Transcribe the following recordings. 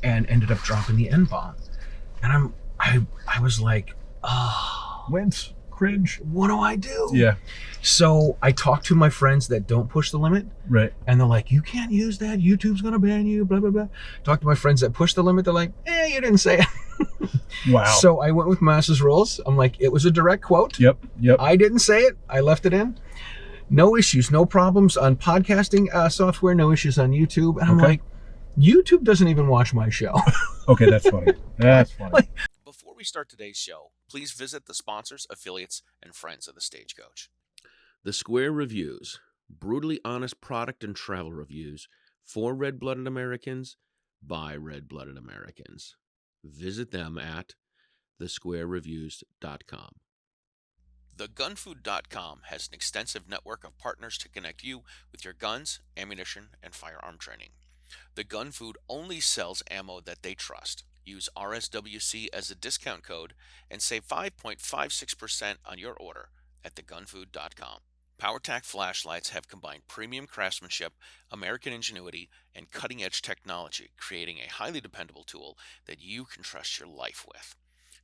and ended up dropping the N-bomb. And I was like, oh, Wince, cringe. What do I do? Yeah. So I talked to my friends that don't push the limit. Right. And they're like, you can't use that. YouTube's going to ban you, blah, blah, blah. Talk to my friends that push the limit. They're like, you didn't say it. Wow. So I went with Masters Rules. I'm like, it was a direct quote. Yep. I didn't say it. I left it in. No issues, no problems on podcasting software, no issues on YouTube. And I'm like, YouTube doesn't even watch my show. Okay, that's funny. That's funny. Before we start today's show, please visit the sponsors, affiliates, and friends of the Stagecoach. The Square Reviews, brutally honest product and travel reviews for red-blooded Americans by red-blooded Americans. Visit them at thesquarereviews.com. TheGunFood.com has an extensive network of partners to connect you with your guns, ammunition, and firearm training. The Gun Food only sells ammo that they trust. Use RSWC as a discount code and save 5.56% on your order at thegunfood.com. PowerTac flashlights have combined premium craftsmanship, American ingenuity, and cutting-edge technology, creating a highly dependable tool that you can trust your life with.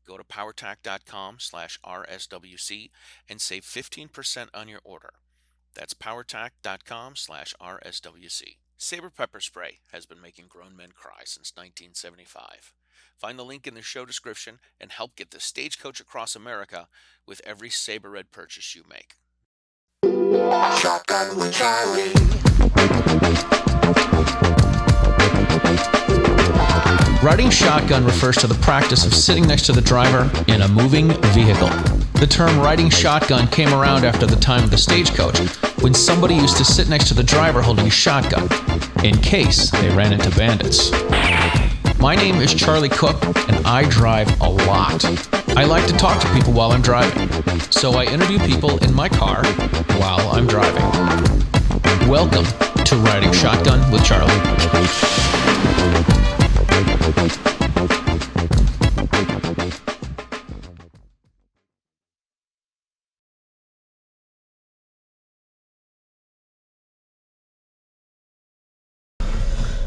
Go to powertac.com/RSWC and save 15% on your order. That's powertac.com/RSWC. Saber Pepper Spray has been making grown men cry since 1975. Find the link in the show description and help get the Stagecoach across America with every Saber Red purchase you make. Shotgun with Charlie. Riding shotgun refers to the practice of sitting next to the driver in a moving vehicle. The term riding shotgun came around after the time of the Stagecoach, when somebody used to sit next to the driver holding a shotgun, in case they ran into bandits. My name is Charlie Cook, and I drive a lot. I like to talk to people while I'm driving, so I interview people in my car while I'm driving. Welcome to Riding Shotgun with Charlie.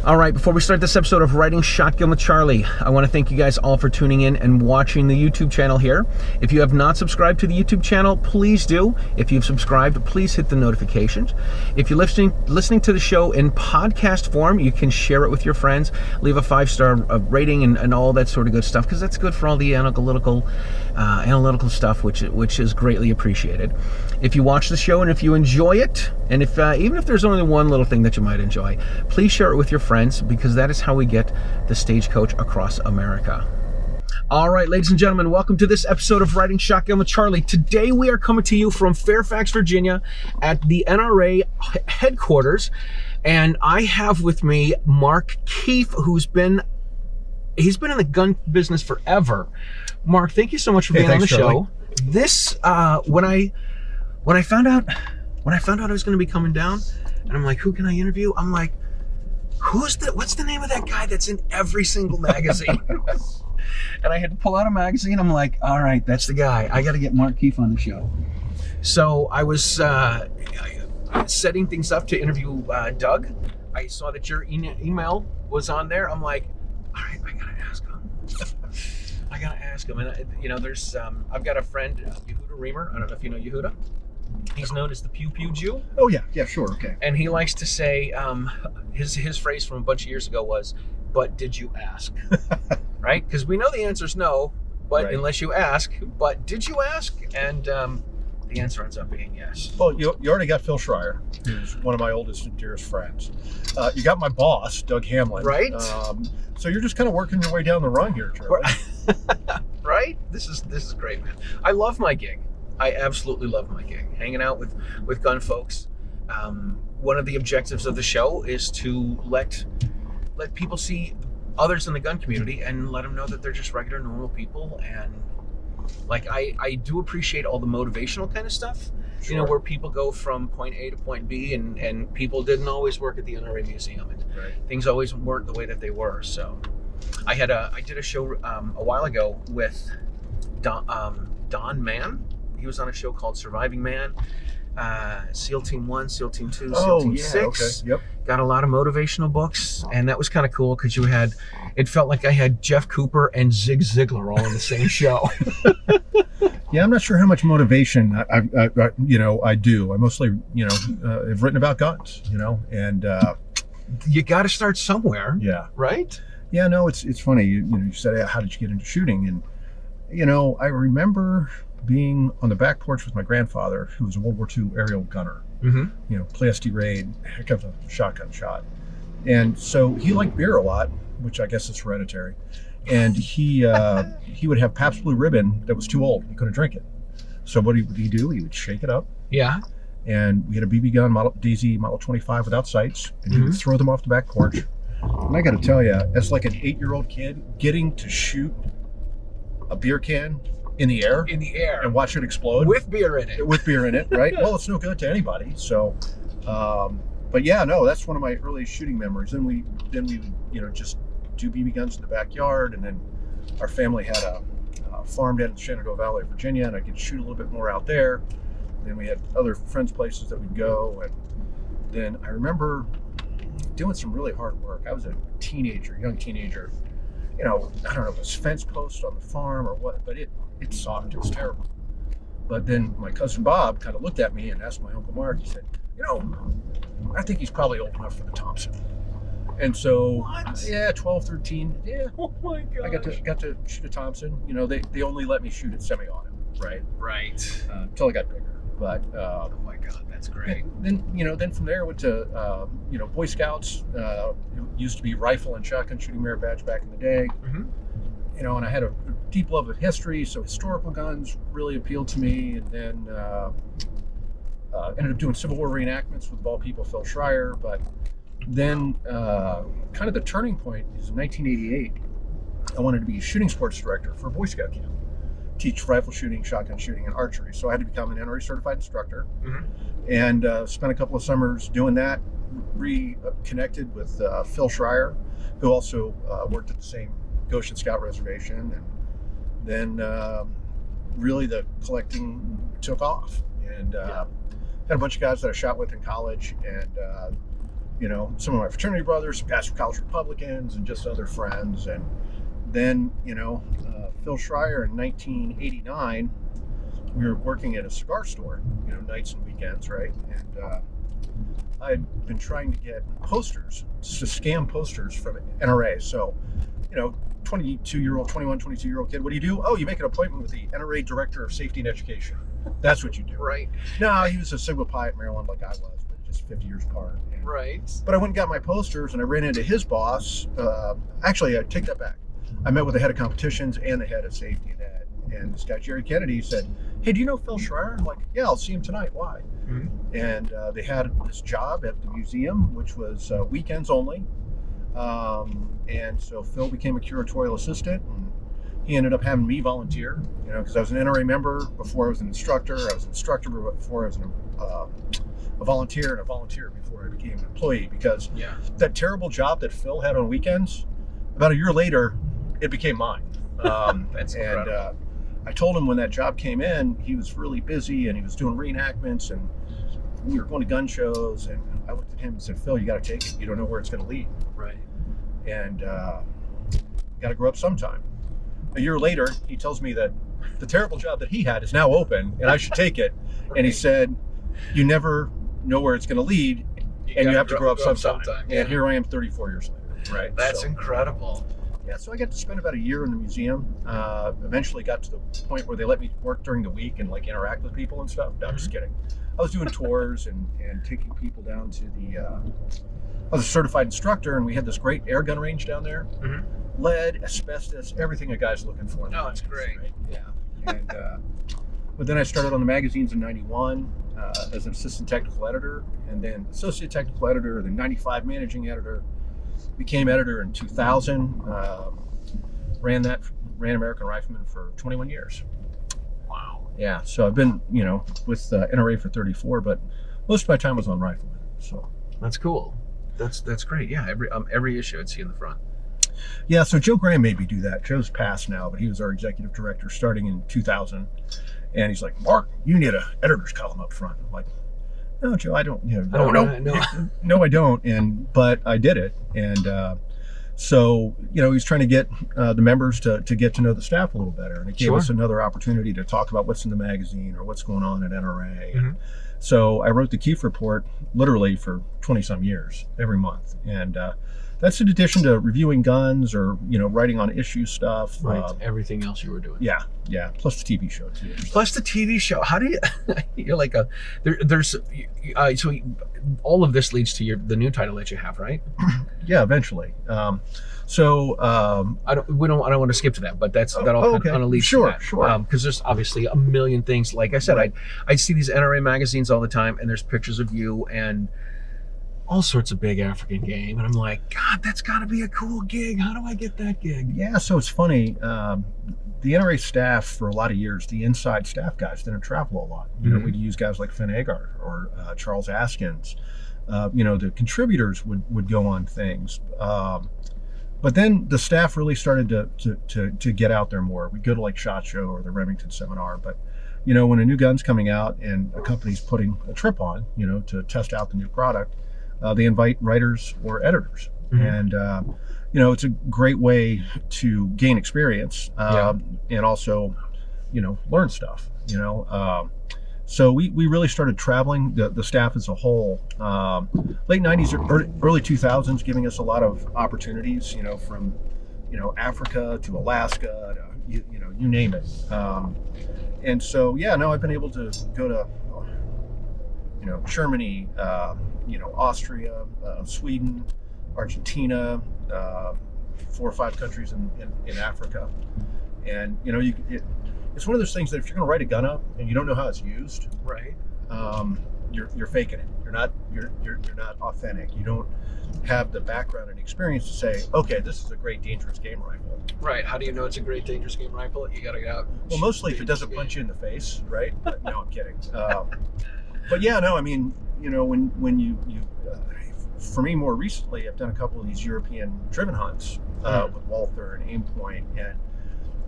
All right, before we start this episode of Riding Shotgun with Charlie, I want to thank you guys all for tuning in and watching the YouTube channel here. If you have not subscribed to the YouTube channel, please do. If you've subscribed, please hit the notifications. If you're listening to the show in podcast form, you can share it with your friends, leave a 5-star rating and all that sort of good stuff, because that's good for all the analytical stuff, which is greatly appreciated. If you watch the show and if you enjoy it, and if even if there's only one little thing that you might enjoy, please share it with your friends, because that is how we get the Stagecoach across America. All right, ladies and gentlemen, welcome to this episode of Riding Shotgun with Charlie. Today we are coming to you from Fairfax, Virginia at the NRA headquarters, and I have with me Mark Keefe, he's been in the gun business forever. Mark, thank you so much for being on the show. This when I found out I was going to be coming down, and I'm like, who can I interview? I'm like, what's the name of that guy that's in every single magazine? And I had to pull out a magazine. I'm like, all right, that's the guy. I got to get Mark Keefe on the show. So I was setting things up to interview Doug. I saw that your email was on there. I'm like, all right, I got to ask him. And there's I've got a friend, Yehuda Reamer. I don't know if you know Yehuda. He's known as the Pew Pew Jew. Oh yeah, sure, okay. And he likes to say, his phrase from a bunch of years ago was, "But did you ask?" Right? Because we know the answer is no, but unless you ask. But did you ask? And the answer ends up being yes. Well, you already got Phil Schreier, who's one of my oldest and dearest friends. You got my boss, Doug Hamlin. Right. So you're just kind of working your way down the run here, Charlie. Right? This is great, man. I love my gig. I absolutely love my gig. Hanging out with gun folks. One of the objectives of the show is to let people see others in the gun community and let them know that they're just regular, normal people. And like I do appreciate all the motivational kind of stuff. Sure. Where people go from point A to point B, and people didn't always work at the NRA Museum, and things always weren't the way that they were. So I did a show a while ago with Don Mann. He was on a show called Surviving Man. SEAL Team 1, SEAL Team 2, SEAL Oh, Team yeah, 6. okay. Yep. Got a lot of motivational books, and that was kind of cool because it felt like I had Jeff Cooper and Zig Ziglar all in the same show. Yeah, I'm not sure how much motivation I do. I mostly, have written about guns, and You got to start somewhere. yeah. Right? Yeah, no, it's funny. You said, how did you get into shooting? And, I remember being on the back porch with my grandfather, who was a World War II aerial gunner. Mm-hmm. Plasty raid, heck of a shotgun shot. And so he liked beer a lot, which I guess is hereditary. And he would have Pabst Blue Ribbon that was too old. He couldn't drink it. So what would he do? He would shake it up. Yeah. And we had a BB gun, DZ Model 25 without sights. And he would throw them off the back porch. And I got to tell you, as like an 8-year-old kid, getting to shoot a beer can in the air and watch it explode with beer in it, right? Well, it's no good to anybody. So, but yeah, no, that's one of my earliest shooting memories. Then we would, just do BB guns in the backyard, and then our family had a farm down in the Shenandoah Valley, Virginia, and I could shoot a little bit more out there. And then we had other friends' places that we'd go, and then I remember doing some really hard work. I was a young teenager. I don't know if it was fence posts on the farm or what, but it sucked. It was terrible. But then my cousin Bob kind of looked at me and asked my Uncle Mark, he said, I think he's probably old enough for the Thompson. And so, What? Yeah, 12, 13, yeah. Oh my God. I got to shoot a Thompson. They only let me shoot at semi-auto, right? Right. Until I got bigger. But Oh my God, that's great. then from there I went to Boy Scouts. It used to be rifle and shotgun shooting merit badge back in the day. Mm-hmm. And I had a deep love of history, so historical guns really appealed to me. And then ended up doing Civil War reenactments with, of all people, Phil Schreier. But then kind of the turning point is in 1988. I wanted to be a shooting sports director for a Boy Scout camp. Teach rifle shooting, shotgun shooting, and archery. So I had to become an NRA Certified Instructor, and spent a couple of summers doing that. Reconnected with Phil Schreier, who also worked at the same Goshen Scout Reservation, and then really the collecting took off. And had a bunch of guys that I shot with in college, and some of my fraternity brothers, some guys from College Republicans, and just other friends. And then Phil Schreier in 1989, we were working at a cigar store, nights and weekends, right? And I'd been trying to get posters, to scam posters from NRA. So, 22-year-old kid, what do you do? Oh, you make an appointment with the NRA Director of Safety and Education. That's what you do. Right. No, he was a Sigma Pi at Maryland like I was, but just 50 years apart. And, Right. but I went and got my posters, and I ran into his boss. Actually, I take that back. I met with the head of competitions and the head of safety and ed. And this guy, Jerry Kennedy, said, "Hey, do you know Phil Schreier?" I'm like, "Yeah, I'll see him tonight. Why?" Mm-hmm. And they had this job at the museum, which was weekends only. And so Phil became a curatorial assistant, and he ended up having me volunteer, because I was an NRA member before I was an instructor. I was an instructor before I was a volunteer, and a volunteer before I became an employee, because that terrible job that Phil had on weekends, about a year later, it became mine. That's incredible. And I told him when that job came in, he was really busy and he was doing reenactments, and we were going to gun shows, and I looked at him and said, "Phil, you got to take it. You don't know where it's going to lead." Right. And you got to grow up sometime. A year later, he tells me that the terrible job that he had is now open and I should take it. Right. And he said, "You never know where it's going to lead, and you have to grow up sometime." Yeah. And here I am 34 years later. Right. That's incredible. Yeah, so I got to spend about a year in the museum. Eventually got to the point where they let me work during the week and interact with people and stuff. No, I'm just kidding. I was doing tours and taking people down to I was a certified instructor, and we had this great air gun range down there. Mm-hmm. Lead, asbestos, everything a guy's looking for. No, it's great. Right? Yeah. And but then I started on the magazines in 91 as an assistant technical editor, and then associate technical editor, then 95 managing editor. Became editor in 2000. Ran American Rifleman for 21 years. Wow. Yeah, so I've been, with NRA for 34, but most of my time was on Rifleman. So that's cool. That's great. Yeah, every issue I'd see in the front. Yeah, so Joe Graham made me do that. Joe's passed now, but he was our executive director starting in 2000. And he's like, "Mark, you need an editor's column up front." I'm like, No, Joe, I don't. No. No, I don't. But I did it, and so he's trying to get the members to get to know the staff a little better, and it gave us another opportunity to talk about what's in the magazine or what's going on at NRA. Mm-hmm. So I wrote the Keefe report literally for 20-some years every month, and that's in addition to reviewing guns or writing on issue stuff. Right. Everything else you were doing. Yeah. Plus the TV show too. Plus the TV show. How do you? You're like there's so all of this leads to the new title that you have, right? Yeah, eventually. I don't want to skip to that, but that'll kind of lead to that. Sure. Because there's obviously a million things. Like I said, I see these NRA magazines all the time, and there's pictures of you and all sorts of big African game, and I'm like, God, that's got to be a cool gig. How do I get that gig? Yeah, so it's funny. The NRA staff for a lot of years, the inside staff guys didn't travel a lot. We'd use guys like Finn Agar or Charles Askins. The contributors would go on things. But then the staff really started to get out there more. We'd go to like SHOT Show or the Remington seminar. But, when a new gun's coming out and a company's putting a trip on, to test out the new product, they invite writers or editors. Mm-hmm. And, it's a great way to gain experience and also, learn stuff, So we really started traveling, the staff as a whole, late 90s, early 2000s, giving us a lot of opportunities, from, Africa to Alaska, to, you name it. And so, I've been able to go to, Germany, Austria, Sweden, Argentina, 4 or 5 countries in Africa. And, it's one of those things that if you're going to write a gun up and you don't know how it's used, right? You're faking it. You're not authentic. You don't have the background and experience to say, okay, this is a great dangerous game rifle. Right. How do you know it's a great dangerous game rifle? You got to get out. Well, mostly if it doesn't punch you in the face, right? But, no, I'm kidding. But yeah, no, I mean, when you for me more recently, I've done a couple of these European driven hunts with Walther and Aimpoint, and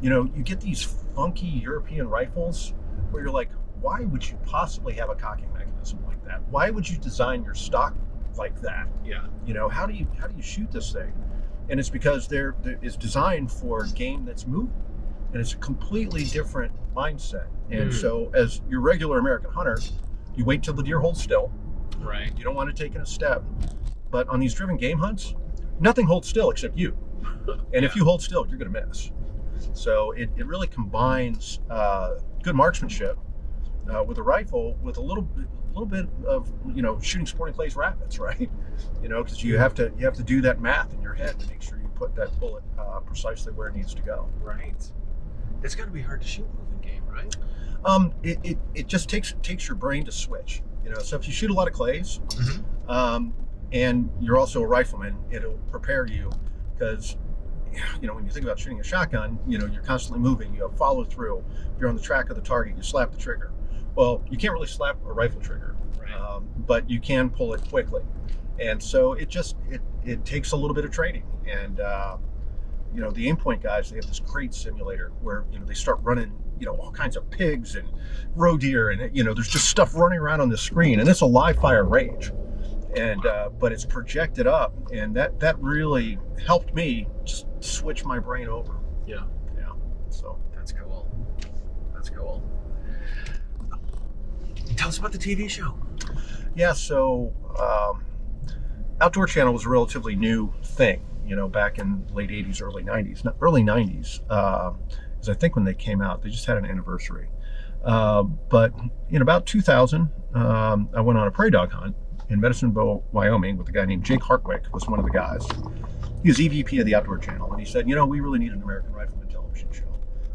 you get these funky European rifles where you're like, why would you possibly have a cocking mechanism like that? Why would you design your stock like that? Yeah. How do you shoot this thing? And it's because there is designed for a game that's moving, and it's a completely different mindset. And so as your regular American hunter, you wait till the deer holds still. Right. You don't want to take it a step. But on these driven game hunts, nothing holds still except you. And if you hold still, you're going to miss. So it really combines good marksmanship with a rifle with a little bit of shooting sporting clays rabbits, right? Because you have to do that math in your head to make sure you put that bullet precisely where it needs to go. Right. It's got to be hard to shoot moving game, right? It just takes your brain to switch. So if you shoot a lot of clays, and you're also a rifleman, it'll prepare you because. When you think about shooting a shotgun, you're constantly moving. You have follow through. If you're on the track of the target, you slap the trigger. Well, you can't really slap a rifle trigger, right. But you can pull it quickly. And so it takes a little bit of training. And the Aimpoint guys, they have this great simulator where they start running all kinds of pigs and roe deer, and there's just stuff running around on the screen, and it's a live fire range. And but it's projected up, and that really helped me just switch my brain over. Yeah. So that's cool. Tell us about the TV show. Yeah. So Outdoor Channel was a relatively new thing. Back in late '80s, early '90s. Because I think when they came out, they just had an anniversary. But in about 2000, I went on a prairie dog hunt in Medicine Bow, Wyoming, with a guy named Jake Hartwick, was one of the guys. He was EVP of the Outdoor Channel, and he said, we really need an American Rifleman television show.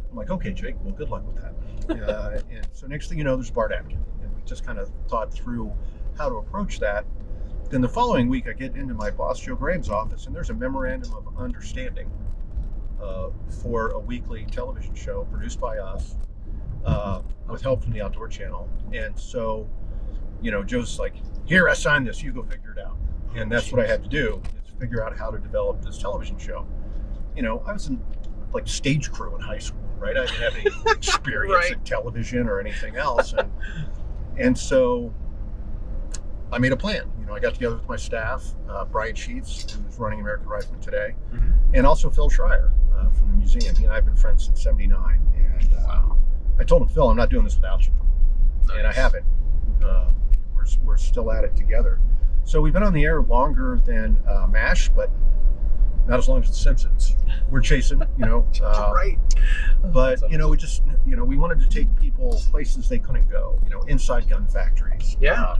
I'm like, okay, Jake, well, good luck with that. And so next thing you know, there's Bart Atkin, and we just kind of thought through how to approach that. Then the following week, I get into my boss, Joe Graham's office, and there's a memorandum of understanding for a weekly television show produced by us with help from the Outdoor Channel. And so, Joe's like, here, I signed this, you go figure it out. And that's what I had to do, is figure out how to develop this television show. I was in stage crew in high school, right? I didn't have any experience in television or anything else. And so I made a plan. I got together with my staff, Brian Sheets, who's running American Rifleman today, and also Phil Schreier from the museum. He and I have been friends since '79. And I told him, Phil, I'm not doing this without you. Nice. And I haven't. We're still at it together. So we've been on the air longer than MASH, but not as long as The Simpsons. We're chasing, right. But, we just, we wanted to take people places they couldn't go, inside gun factories. Yeah.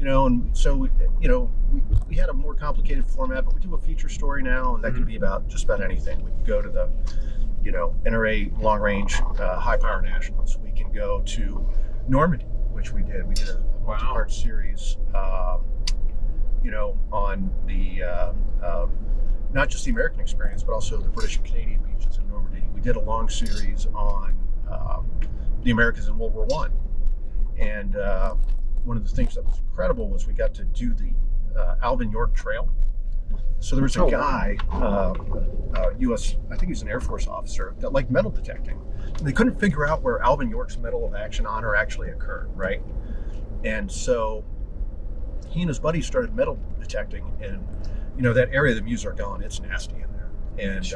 And so, we had a more complicated format, but we do a feature story now, and that can be about just about anything. We can go to the, NRA long range, high power nationals. We can go to Normandy, which we did. We did a multi-part series, on the, not just the American experience, but also the British and Canadian beaches in Normandy. We did a long series on the Americans in World War I. And one of the things that was incredible was we got to do the Alvin York Trail. So there was a guy, U.S., I think he was an Air Force officer, that liked metal detecting. And they couldn't figure out where Alvin York's Medal of Action honor actually occurred, right? And so he and his buddies started metal detecting, and that area the Meuse are gone, it's nasty in there. And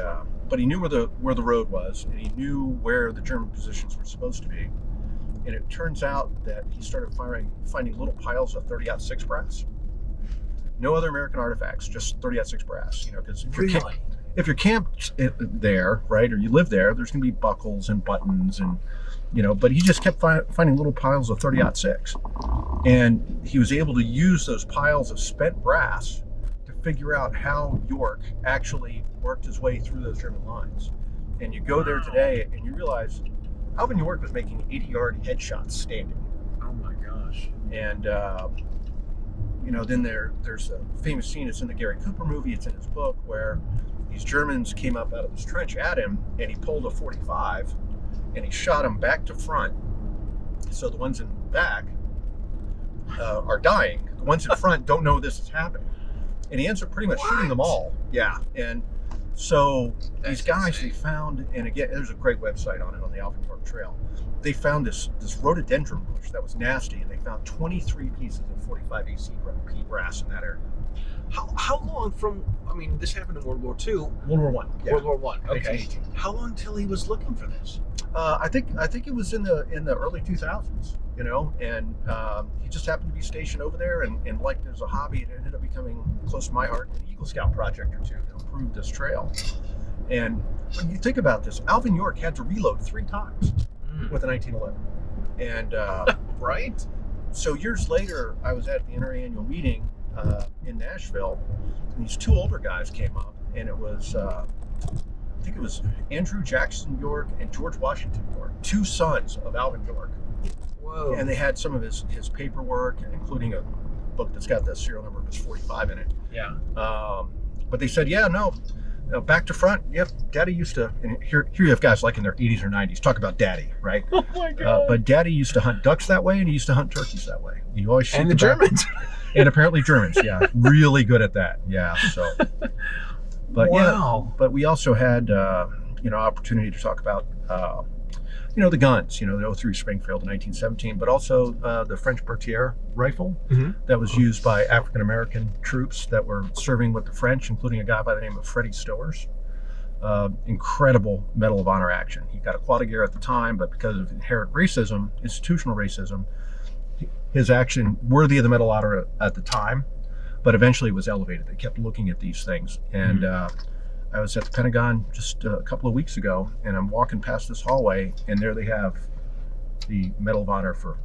but he knew where the road was, and he knew where the German positions were supposed to be. And it turns out that he started finding little piles of 30-06 brass. No other American artifacts, just 30-06 brass. Because if you're camped there, right, or you live there, there's going to be buckles and buttons and. But he just kept finding little piles of 30-06. And he was able to use those piles of spent brass to figure out how York actually worked his way through those German lines. And you go there today and you realize Alvin York was making 80-yard headshots standing. Oh my gosh. And, then there's a famous scene, it's in the Gary Cooper movie, it's in his book, where these Germans came up out of this trench at him and he pulled a .45 and he shot them back to front. So the ones in back are dying. The ones in front don't know this is happening. And he ends up pretty much shooting them all. Yeah. And so these guys, they found, and again, there's a great website on it, on the Alvin York Trail. They found this rhododendron bush that was nasty, and they found 23 pieces of 45 AC brass in that area. How long from, this happened in World War II. World War I. Yeah. World War I. Okay. 1918. How long till he was looking for this? I think it was in the early 2000s, and he just happened to be stationed over there, and like there's a hobby, it ended up becoming close to my heart, an Eagle Scout project or two to improve this trail. And when you think about this, Alvin York had to reload 3 times with a 1911. And right. So years later, I was at the NRA annual meeting in Nashville, and these 2 older guys came up, and it was I think it was Andrew Jackson York and George Washington York, 2 sons of Alvin York. Whoa. And they had some of his paperwork, including a book that's got the serial number of his 45 in it. Yeah. But they said, back to front. Yep, Daddy used to. And here you have guys like in their 80s or 90s talk about Daddy, right? Oh my God. But Daddy used to hunt ducks that way, and he used to hunt turkeys that way. You always shoot and the Germans. And apparently Germans, yeah, really good at that. Yeah. So. But wow. But we also had opportunity to talk about the guns, the 03 Springfield in 1917, but also the French Berthier rifle that was used by African American troops that were serving with the French, including a guy by the name of Freddie Stowers. Incredible Medal of Honor action. He got a Croix de Guerre at the time, but because of inherent racism, institutional racism, his action worthy of the Medal of Honor at the time. But eventually it was elevated. They kept looking at these things. And I was at the Pentagon just a couple of weeks ago, and I'm walking past this hallway, and there they have the Medal of Honor for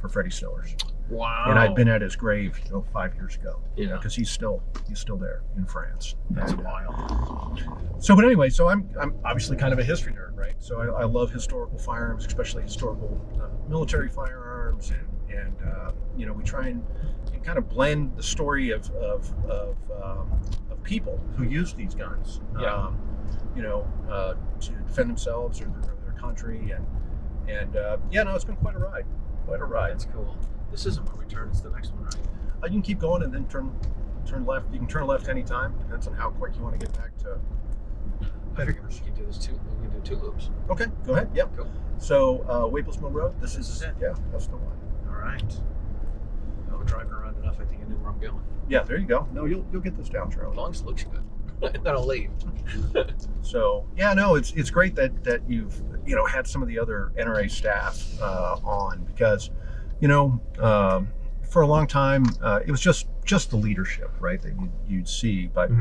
Freddie Stowers. Wow. And I'd been at his grave 5 years ago, because he's still there in France. That's wild. So, but anyway, so I'm obviously kind of a history nerd, right? So I love historical firearms, especially historical military firearms, and we try and kind of blend the story of people who use these guns, to defend themselves or their country, and it's been quite a ride. That's cool. This isn't where we turn; it's the next one, right? You can keep going and then turn left. You can turn left anytime. Depends on how quick you want to get back to. I figured we can do this too. We can do 2 loops. Okay, go ahead. Yep. Cool. So Waples Mill Road. This is it. Yeah, that's the one. All right. We're driving around an enough, I think I know where I'm going. Yeah, there you go. No, you'll get this down, Charlie. As long as it looks good. Then I'll leave. So yeah, no, it's great that you've had some of the other NRA staff on, because for a long time it was just the leadership, right, that you'd see. But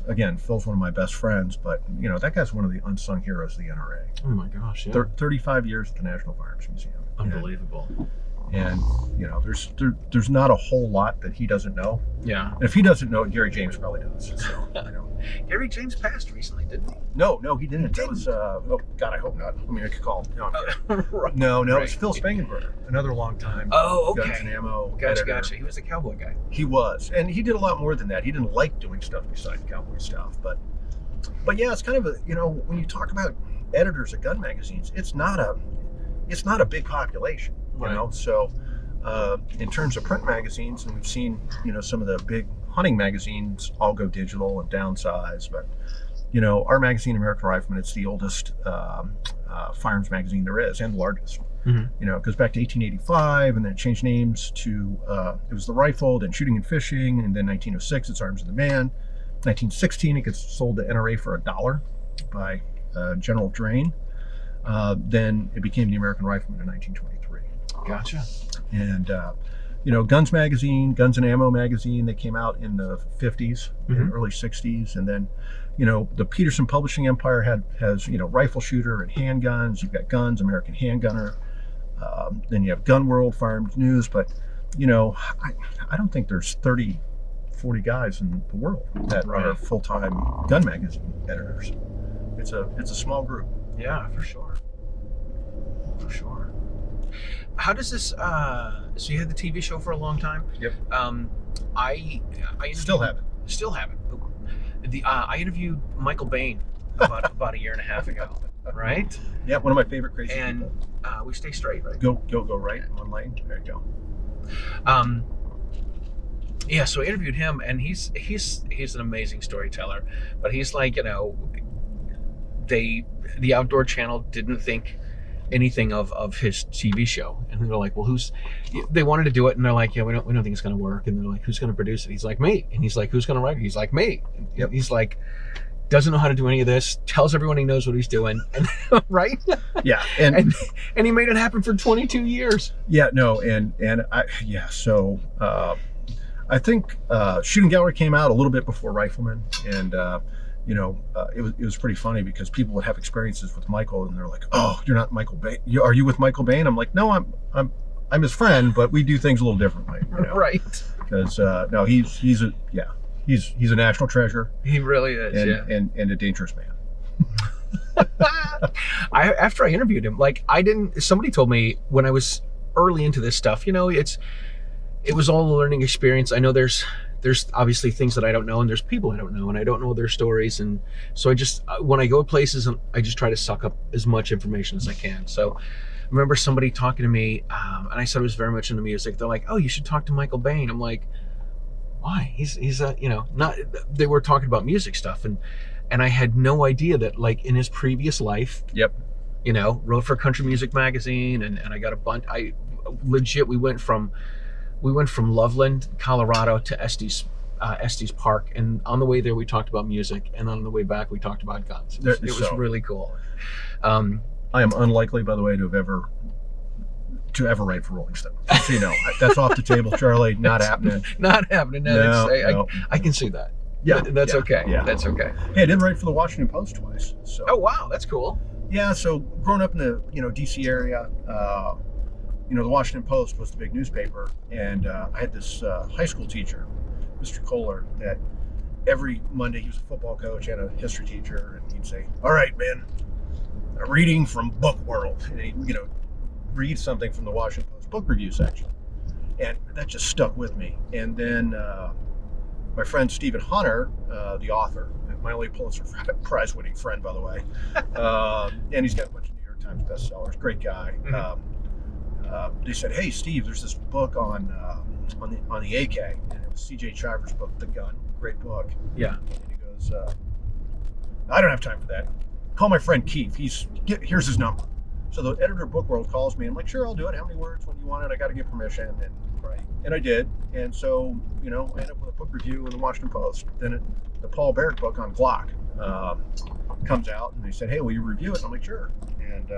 again, Phil's one of my best friends, but that guy's one of the unsung heroes of the NRA. Oh my gosh, yeah. 35 years at the National Firearms Museum. Unbelievable. And there's not a whole lot that he doesn't know. Yeah. And if he doesn't know it, Gary James probably does. So Gary James passed recently, didn't he? No, he didn't. That was oh God, I hope not. I mean, I could call him. No, I'm kidding. Right. No, it was Phil Spangenberger, another long time. Oh, okay. Guns and Ammo. Gotcha. He was the cowboy guy. He was, and he did a lot more than that. He didn't like doing stuff besides cowboy stuff, but yeah, it's kind of when you talk about editors of gun magazines, it's not a big population, Right. So in terms of print magazines, and we've seen some of the big hunting magazines all go digital and downsize, but our magazine, American Rifleman, it's the oldest firearms magazine there is, and the largest. Mm-hmm. It goes back to 1885, and then it changed names to it was the Rifle, then Shooting and Fishing, and then 1906 it's Arms of the Man. 1916 it gets sold to NRA for $1 by General Drain. Then it became the American Rifleman in 1923. Gotcha. And Guns Magazine, Guns and Ammo Magazine, they came out in the 50s and early 60s, and then the Peterson Publishing Empire has rifle shooter and handguns. You've got Guns, American Handgunner, then you have Gun World, Firearms News, but I don't think there's 30-40 guys in the world that are full-time gun magazine editors. It's a small group. Yeah, for sure. How does this? So you had the TV show for a long time. Yep. I Still have it. Still have it. I interviewed Michael Bain about a year and a half ago, right? Yeah, one of my favorite crazy people. And we stay straight, right? Go right, one lane. There you go. Yeah, so I interviewed him, and he's an amazing storyteller, but he's like, the Outdoor Channel didn't think anything of his TV show, and they're like, well, they wanted to do it, and they're like, yeah, we don't think it's going to work, and they're like, who's going to produce it? He's like, me. And he's like, who's going to write it? He's like, me. Yep. He's like, doesn't know how to do any of this, tells everyone he knows what he's doing, and right? Yeah, and he made it happen for 22 years. Yeah, no, and so I think Shooting Gallery came out a little bit before Rifleman, and it was pretty funny because people would have experiences with Michael, and they're like, "Oh, you're not Michael Bain. Are you with Michael Bain?" I'm like, "No, I'm his friend, but we do things a little differently." Right. Because no, he's a national treasure. He really is, and a dangerous man. After I interviewed him, somebody told me when I was early into this stuff, it was all a learning experience. I know there's obviously things that I don't know, and there's people I don't know, and I don't know their stories, and so I just, when I go places, I just try to suck up as much information as I can. So I remember somebody talking to me, and I said I was very much into music. They're like, oh, you should talk to Michael Bain. I'm like, why? He's not, they were talking about music stuff, and I had no idea that, like, in his previous life, wrote for Country Music Magazine, and I got a bunch. We went from Loveland, Colorado to Estes Park, and on the way there we talked about music, and on the way back we talked about guns. It was really cool. I am unlikely, by the way, to ever write for Rolling Stone. So, that's off the table, Charlie. Not happening. Not happening. No. I can see that. Yeah, that's okay. Yeah. That's okay. Hey, I did write for the Washington Post twice. So. Oh wow, that's cool. Yeah. So growing up in the DC area, the Washington Post was the big newspaper, and I had this high school teacher, Mr. Kohler, that every Monday, he was a football coach and a history teacher, and he'd say, "All right, man, a reading from Book World," and he'd, read something from the Washington Post book review section, and that just stuck with me. And then my friend Stephen Hunter, the author, my only Pulitzer Prize winning friend, by the way, and he's got a bunch of New York Times bestsellers, great guy. They said, "Hey, Steve, there's this book on the AK," and it was C.J. Chiver's book, The Gun, great book. Yeah. And he goes, "I don't have time for that. Call my friend Keefe. Here's his number." So the editor of Book World calls me. I'm like, "Sure, I'll do it. How many words? When do you want it? I got to get permission." And Right. And I did. And so, I ended up with a book review in the Washington Post. Then the Paul Barrett book on Glock comes out, and they said, hey, will you review it? And I'm like, sure. And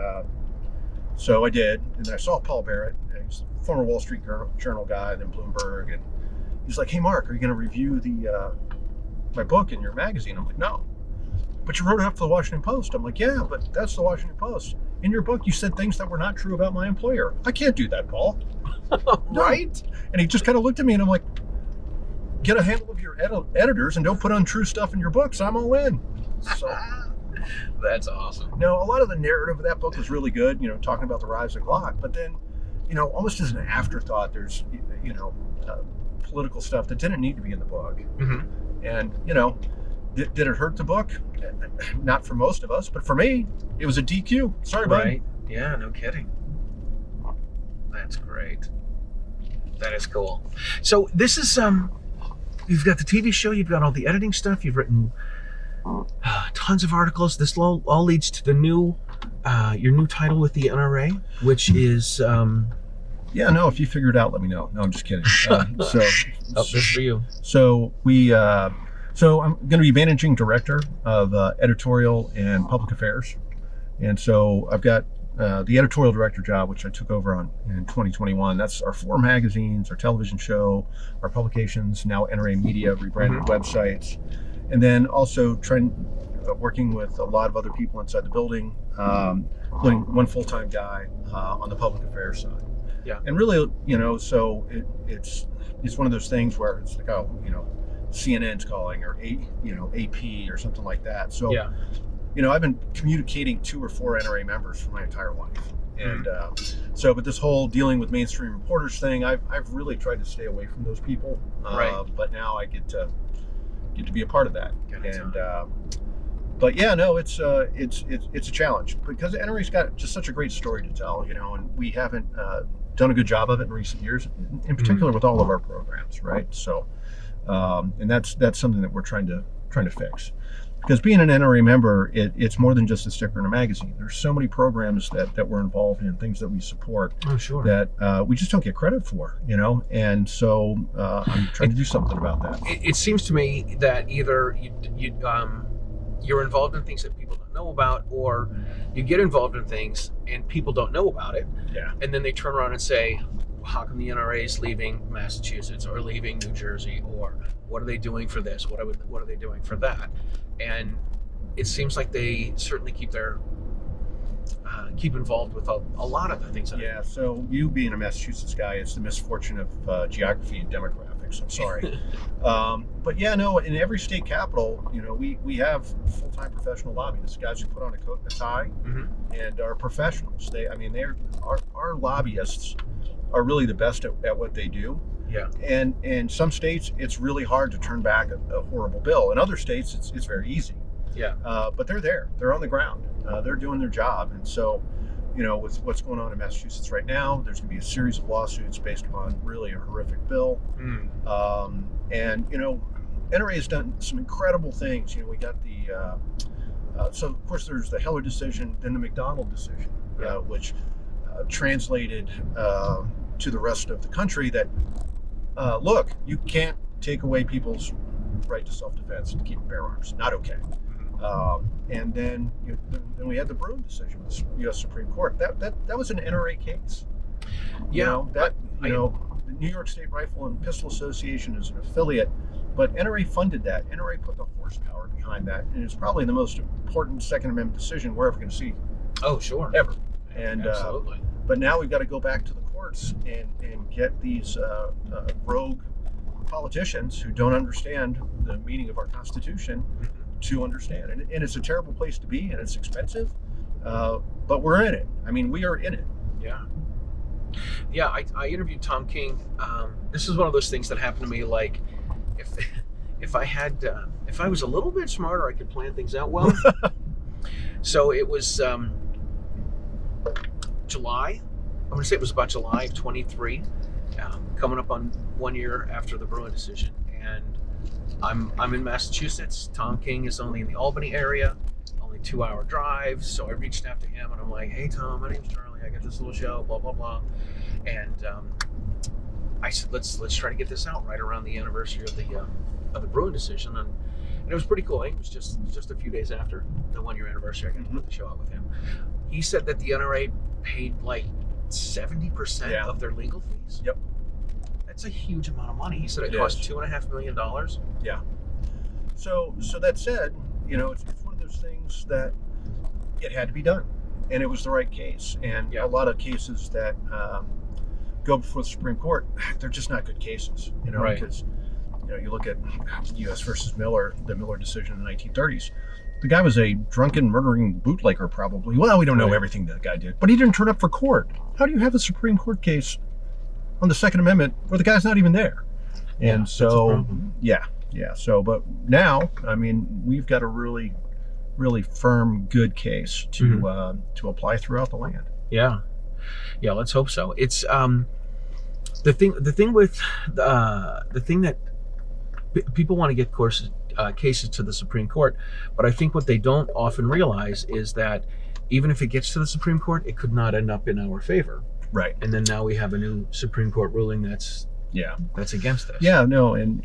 so I did. And then I saw Paul Barrett. He's a former Wall Street Journal guy, then Bloomberg. And he's like, hey, Mark, are you going to review my book in your magazine? I'm like, no. But you wrote it up for the Washington Post. I'm like, yeah, but that's the Washington Post. In your book, you said things that were not true about my employer. I can't do that, Paul. Right? And he just kind of looked at me, and I'm like, get a handle of your editors and don't put untrue stuff in your books. I'm all in. So That's awesome. no, a lot of the narrative of that book was really good, talking about the rise of Glock. But then, almost as an afterthought, there's, political stuff that didn't need to be in the book. Mm-hmm. And, did it hurt the book? Not for most of us, but for me, it was a DQ. Sorry, bud. Right. Yeah, no kidding. That's great. That is cool. So this is you've got the TV show, you've got all the editing stuff, you've written tons of articles. This all leads to the new your new title with the NRA, which is Yeah, no, if you figure it out, let me know. No, I'm just kidding. this for you. So so I'm going to be managing director of editorial and public affairs. And so I've got the editorial director job, which I took over in 2021. That's our 4 magazines, our television show, our publications, now NRA Media, rebranded websites. And then also working with a lot of other people inside the building, including one full-time guy on the public affairs side. Yeah. And really, so it's one of those things where it's like, CNN's calling, or AP or something like that. So, Yeah. I've been communicating 2 or 4 NRA members for my entire life. And but this whole dealing with mainstream reporters thing, I've really tried to stay away from those people. Right. But now I get to be a part of that. But yeah, no, it's a challenge because NRA's got just such a great story to tell, and we haven't done a good job of it in recent years, in particular with all of our programs, right? So, and that's something that we're trying to fix. Because being an NRA member, it's more than just a sticker in a magazine. There's so many programs that we're involved in, things that we support, that we just don't get credit for, And so I'm trying to do something about that. It seems to me that either you're involved in things that people don't know about, or you get involved in things and people don't know about it. Yeah. And then they turn around and say, how come the NRA is leaving Massachusetts or leaving New Jersey, or what are they doing for this? What are they doing for that? And it seems like they certainly keep involved with a lot of the things. Yeah. So you being a Massachusetts guy, it's the misfortune of geography and demographics. I'm sorry. But yeah, no. In every state capital, we have full-time professional lobbyists, guys who put on a coat and a tie, and are professionals. Our lobbyists are really the best at what they do. Yeah. And in some states, it's really hard to turn back a horrible bill. In other states, it's very easy. Yeah. But they're there. They're on the ground. They're doing their job. And so, with what's going on in Massachusetts right now, there's going to be a series of lawsuits based upon really a horrific bill. And, NRA has done some incredible things. We got so of course there's the Heller decision, then the McDonald decision, which translated to the rest of the country that, look, you can't take away people's right to self-defense and keep and bear arms. Not okay. And then we had the Bruin decision with the U.S. Supreme Court. That was an NRA case. Yeah. The New York State Rifle and Pistol Association is an affiliate, but NRA funded that. NRA put the horsepower behind that, and it's probably the most important Second Amendment decision we're ever going to see. Oh, sure. Ever. And absolutely. But now we've got to go back to the courts and get these rogue politicians who don't understand the meaning of our Constitution to understand. And it's a terrible place to be, and it's expensive, but we're in it. I mean, we are in it. Yeah. Yeah, I interviewed Tom King. This is one of those things that happened to me, like, if I was a little bit smarter, I could plan things out well. So it was July. I'm going to say it was about July of 23, coming up on 1 year after the Bruin decision. And I'm in Massachusetts. Tom King is only in the Albany area, only 2-hour drive. So I reached out to him and I'm like, hey, Tom, my name's Charlie. I got this little show, blah, blah, blah. And I said, let's try to get this out right around the anniversary of the Bruin decision, and it was pretty cool. I think it was just a few days after the 1 year anniversary. I got to put the show out with him. He said that the NRA paid like 70% of their legal fees. Yep. That's a huge amount of money. He said it cost $2.5 million. Yeah. So that said, it's one of those things that it had to be done, and it was the right case. And a lot of cases that go before the Supreme Court, they're just not good cases. Because you look at U.S. versus Miller, the Miller decision in the 1930s. The guy was a drunken, murdering bootlegger, probably. Well, we don't know everything that guy did, but he didn't turn up for court. How do you have a Supreme Court case on the Second Amendment where the guy's not even there? And so, So, but now, I mean, we've got a really, really firm, good case to apply throughout the land. Yeah, let's hope so. It's the thing that people want to get cases to the Supreme Court, but I think what they don't often realize is that even if it gets to the Supreme Court, it could not end up in our favor. Right. And then now we have a new Supreme Court ruling that's against us. Yeah, no, and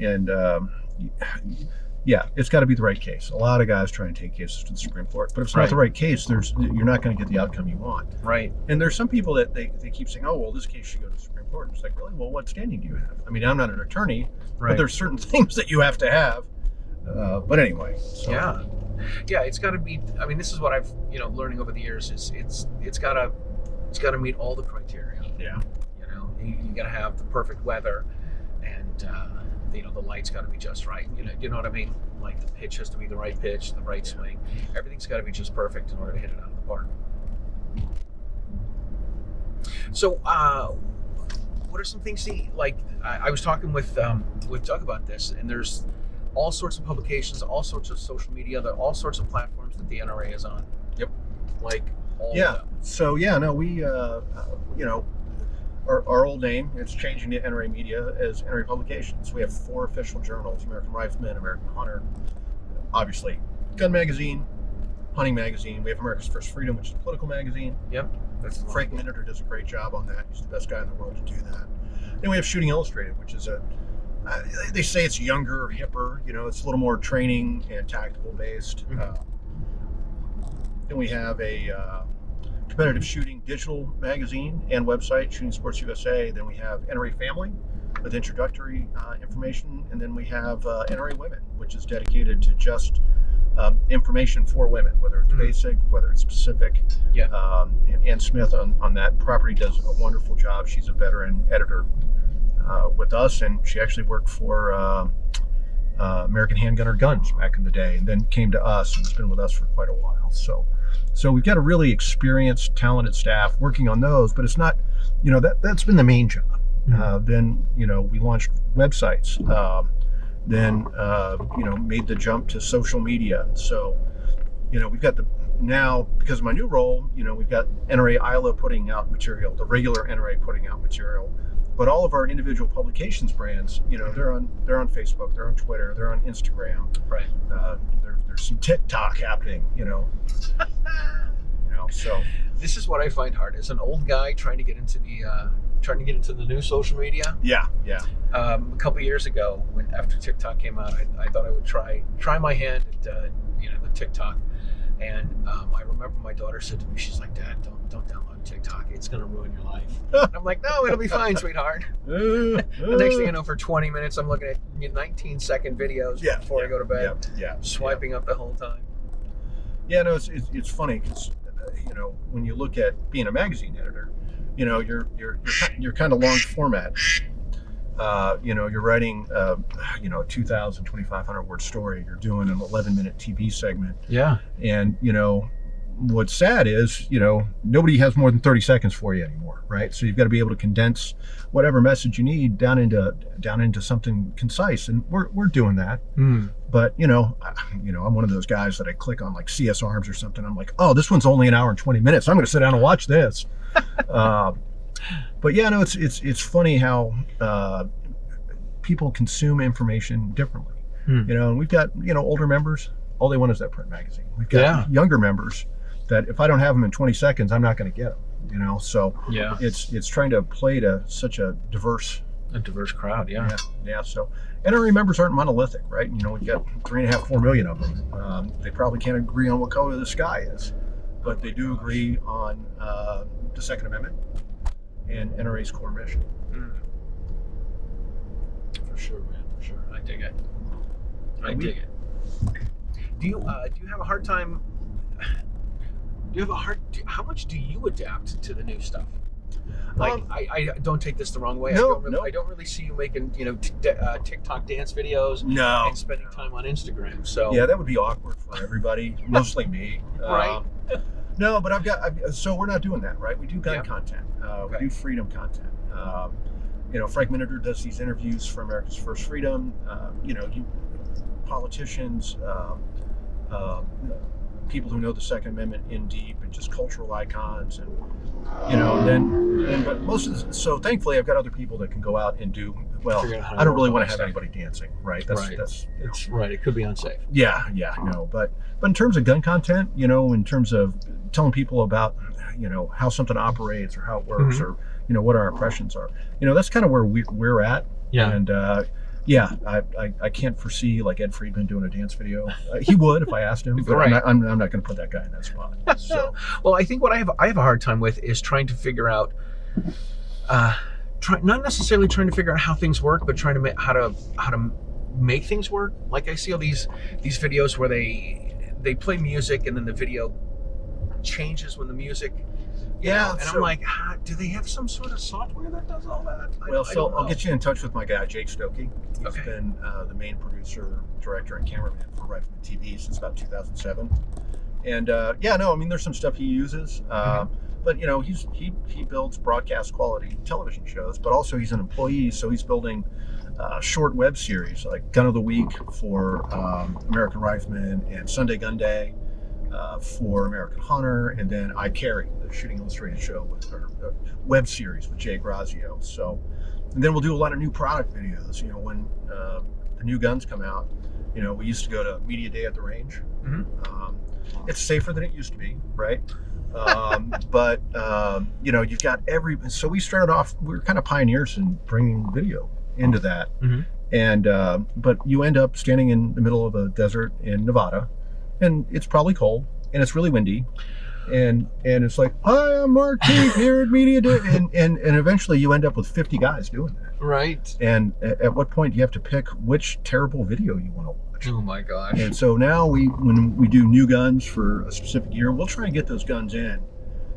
it's got to be the right case. A lot of guys try and take cases to the Supreme Court, but if it's not the right case, you're not going to get the outcome you want. Right. And there's some people that they keep saying, oh, well, this case should go to the Supreme Court. It's like, really? Well, what standing do you have? I mean, I'm not an attorney, but there's certain things that you have to have. But anyway. So. Yeah, it's got to be. I mean, this is what I've learning over the years is it's got to meet all the criteria. Yeah. You got to have the perfect weather, and the light's got to be just right. You know what I mean? Like the pitch has to be the right pitch, the right swing. Everything's got to be just perfect in order to hit it out of the park. So, what are some things? I was talking with Doug about this, and there's all sorts of publications, all sorts of social media, all sorts of platforms that the NRA is on. Yep. Like all of them. So we our old name, it's changing to NRA Media as NRA Publications. We have 4 official journals: American Rifleman, American Hunter, obviously Gun Magazine, Hunting Magazine. We have America's First Freedom, which is a political magazine. Yep. Frank Miniter does a great job on that. He's the best guy in the world to do that. Then we have Shooting Illustrated, which is they say it's younger, hipper. It's a little more training and tactical based. Then we have a competitive shooting digital magazine and website, Shooting Sports USA. Then we have NRA Family with introductory information, and then we have NRA Women, which is dedicated to just information for women, whether it's basic, whether it's specific. And Ann Smith on that property does a wonderful job. She's a veteran editor with us, and she actually worked for American Handgunner Guns back in the day, and then came to us and has been with us for quite a while. So we've got a really experienced, talented staff working on those, but it's not, that's been the main job. Then, we launched websites, then, made the jump to social media. So, we've got now, because of my new role, we've got NRA ILA putting out material, the regular NRA putting out material, but all of our individual publications brands, they're on Facebook, they're on Twitter, they're on Instagram. Right. There's some TikTok happening, So this is what I find hard as an old guy trying to get into the new social media. Yeah. A couple of years ago, after TikTok came out, I thought I would try my hand at the TikTok. And I remember my daughter said to me, she's like, "Dad, don't download TikTok. It's going to ruin your life." And I'm like, "No, it'll be fine, sweetheart." The next thing I know, for 20 minutes, I'm looking at 19-second videos before I go to bed, swiping up the whole time. Yeah, no, it's funny because when you look at being a magazine editor, you're kind of long format. You're writing a 2,000, 2,500 word story. You're doing an 11-minute TV segment. Yeah. And what's sad is nobody has more than 30 seconds for you anymore, right? So you've got to be able to condense whatever message you need down into something concise, and we're doing that. But I'm one of those guys that I click on like CS Arms or something. I'm like, oh, this one's only an hour and 20 minutes. I'm going to sit down and watch this. But yeah, no, it's funny how people consume information differently. And we've got older members. All they want is that print magazine. We've got younger members that if I don't have them in 20 seconds, I'm not going to get them. So it's trying to play to such a diverse A diverse crowd, yeah. Yeah. So NRA members aren't monolithic, right? You know, we've got 3.5, 4 million of them. They probably can't agree on what color the sky is, but they do agree on the Second Amendment and NRA's core mission. For sure, man. For sure. I dig it. Dig it. Do you have a hard time? How much do you adapt to the new stuff? Like, I don't take this the wrong way. No, I don't really see you making, TikTok dance videos. No. And spending time on Instagram. So yeah, that would be awkward for everybody, mostly me. Right. No, but so we're not doing that, right? We do gun content. We do freedom content. Frank Miniter does these interviews for America's First Freedom. Politicians, people who know the Second Amendment in deep, and just cultural icons, and but most of this, so thankfully I've got other people that can go out and do. Well, I don't really want to have anybody dancing, right? That's it's right. It could be unsafe. Yeah, no, but in terms of gun content, in terms of telling people about, how something operates or how it works, or what our impressions are, that's kind of where we're at. Yeah, and I can't foresee like Ed Friedman doing a dance video. He would if I asked him, but right. I'm not going to put that guy in that spot. So, well, I think what I have a hard time with is trying to figure out, not necessarily trying to figure out how things work, but trying to how to make things work. Like I see all these videos where they play music and then the video changes when the music. And I'm like, do they have some sort of software that does all that? I'll get you in touch with my guy, Jake Stokey. He's been the main producer, director, and cameraman for Rifleman TV since about 2007. And there's some stuff he uses. But he builds broadcast quality television shows, but also he's an employee, so he's building short web series like Gun of the Week for American Rifleman and Sunday Gun Day for American Hunter, and then I Carry, the Shooting Illustrated show with our web series with Jay Grazio. So, and then we'll do a lot of new product videos. When the new guns come out, we used to go to Media Day at the range. It's safer than it used to be, right? But you've got so we started off, we were kind of pioneers in bringing video into that. And but you end up standing in the middle of a desert in Nevada, and it's probably cold and it's really windy, and it's like, hi, I'm Mark Keefe here at Media Day, and eventually you end up with 50 guys doing that. Right. And at what point do you have to pick which terrible video you want to watch? Oh my gosh. And so now when we do new guns for a specific year, we'll try and get those guns in,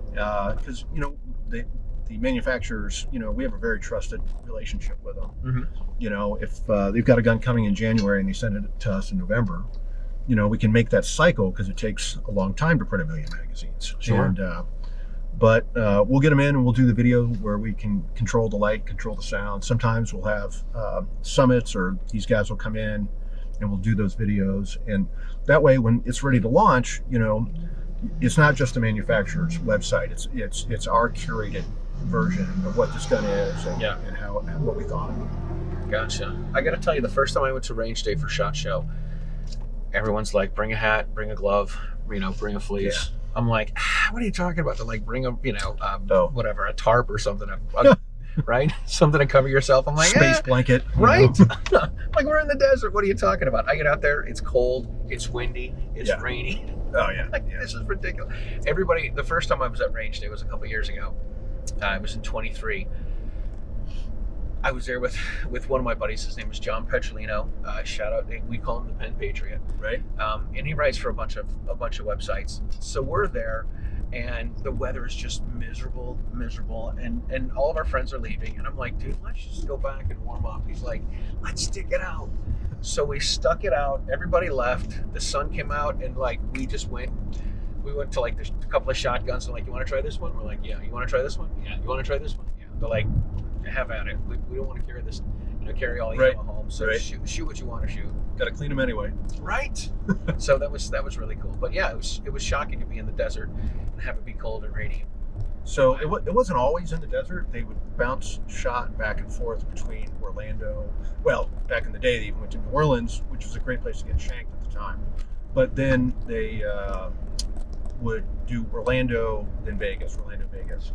because the manufacturers, we have a very trusted relationship with them. If they've got a gun coming in January and they send it to us in November, we can make that cycle, because it takes a long time to print 1 million magazines. Sure. And but we'll get them in and we'll do the video where we can control the light, control the sound. Sometimes we'll have summits, or these guys will come in and we'll do those videos, and that way when it's ready to launch, it's not just the manufacturer's website, it's our curated version of what this gun is, and what we thought. Gotcha. I gotta tell you, the first time I went to range day for SHOT Show, everyone's like, bring a hat, bring a glove, bring a fleece. I'm like, what are you talking about? They're like, bring a whatever, a tarp or something, right? Something to cover yourself. I'm like, space blanket, right? Like, we're in the desert. What are you talking about? I get out there, it's cold, it's windy, it's rainy. Oh yeah. This is ridiculous. Everybody, the first time I was at range day was a couple years ago. I was in 23. I was there with one of my buddies. His name is John Petrolino. Shout out, we call him the Pen Patriot, right? And he writes for a bunch of websites. So we're there, and the weather is just miserable, and all of our friends are leaving. And I'm like, dude, let's just go back and warm up. He's like, let's stick it out. So we stuck it out. Everybody left. The sun came out, and like we just went. We went to like a couple of shotguns. And like, you want to try this one? We're like, yeah. You want to try this one? Yeah. You want to try this one? Yeah. They're like, have at it. We don't want to carry this, carry all the ammo home. So shoot what you want to shoot. Got to clean them anyway. Right. So that was really cool. But yeah, it was shocking to be in the desert and have it be cold and rainy. So it wasn't always in the desert. They would bounce shot back and forth between Orlando. Well, back in the day, they even went to New Orleans, which was a great place to get shanked at the time. But then they would do Orlando, then Vegas, Orlando, Vegas.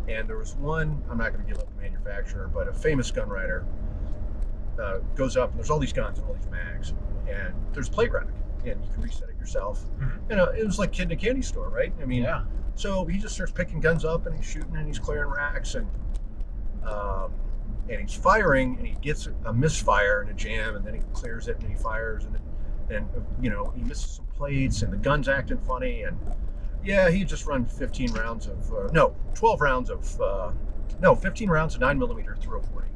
And there was one, I'm not going to give up the manufacturer, but a famous gun writer goes up, and there's all these guns and all these mags, and there's a plate rack, and you can reset it yourself. You know, it was like kid in a candy store, right? I mean, Yeah. So he just starts picking guns up, and he's shooting, and he's clearing racks, and he's firing, and he gets a misfire and a jam, and then he clears it, and he fires, and then you know, he misses some plates, and the gun's acting funny, and yeah, he just run 15 rounds of 12 rounds of 15 rounds of 9mm through a 40.